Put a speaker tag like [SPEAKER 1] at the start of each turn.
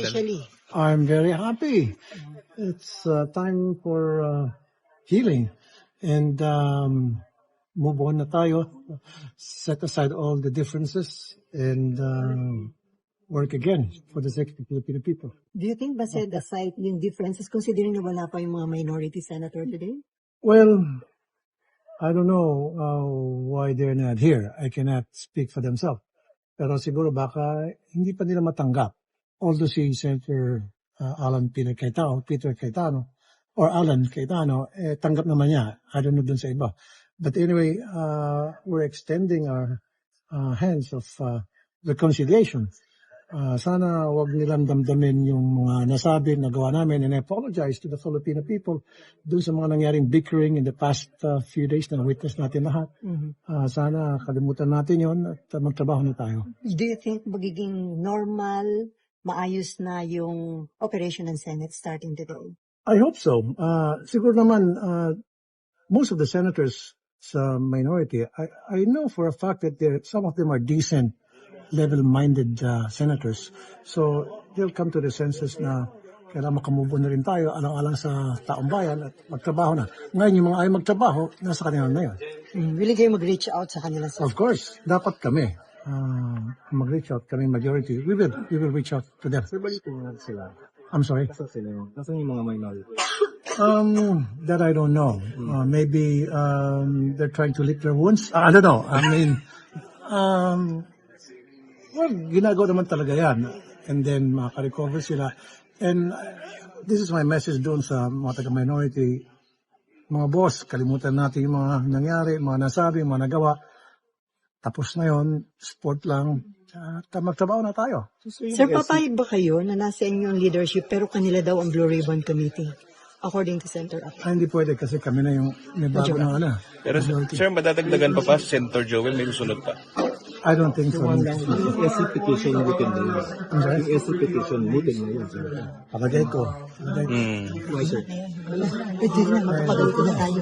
[SPEAKER 1] officially.
[SPEAKER 2] I'm very happy. It's time for healing and move on na tayo. Set aside all the differences and work again for the sake of the Filipino people.
[SPEAKER 1] Do you think ba set aside yung differences considering na wala pa yung mga minority senator today?
[SPEAKER 2] Well, I don't know why they're not here. I cannot speak for themselves. Pero siguro baka hindi pa nila matanggap. Although si Senator Peter Cayetano, or Alan Cayetano, tanggap naman niya. I don't know dun sa iba. But anyway, we're extending our hands of reconciliation. Sana wag nilang damdamin yung mga nasabi, nagawa namin, and I apologize to the Filipino people dun sa mga nangyaring bickering in the past few days na witness natin lahat. Sana kalimutan natin yon at magtrabaho na tayo.
[SPEAKER 1] Do you think magiging normal, maayos na yung operation ng Senate starting today?
[SPEAKER 2] I hope so. Siguro naman, most of the senators sa minority, I know for a fact that some of them are decent, level-minded senators. So they'll come to the senses na kailangan makamove on na rin tayo alang-alang sa taong bayan at magtrabaho na. Ngayon, yung mga ayaw magtrabaho, nasa kanila na yun.
[SPEAKER 1] Willing kayo mag-reach out sa kanila?
[SPEAKER 2] Of course, dapat kami. Mag-reach out kami majority. We will reach out to them.
[SPEAKER 3] Sir, balikin nga sila.
[SPEAKER 2] I'm sorry?
[SPEAKER 3] Nasaan yung mga minority?
[SPEAKER 2] That I don't know. Maybe they're trying to lick their wounds. I don't know. I mean, well, ginagawa naman talaga yan. And then makaka-recover sila. And this is my message doon sa mga taga-minority. Mga boss, kalimutan natin yung mga nangyari, mga nasabi, mga nagawa. Tapos na yun, sport lang. Magtrabaho na tayo.
[SPEAKER 1] Sir, papayag ba kayo na nasa inyong leadership pero kanila daw ang Blue Ribbon Committee? According to Senator Ako.
[SPEAKER 2] Hindi pwede kasi kami na yung may bago na ano.
[SPEAKER 4] Pero sir, madadagdagan pa Senator Joel, may susunod pa.
[SPEAKER 2] I don't think so.
[SPEAKER 3] Yung SC petition butin na yun. Yung SC petition butin na yun.
[SPEAKER 2] Palagay ko.
[SPEAKER 3] Why, sir?
[SPEAKER 1] Pwede na, magpapagal ko na tayo.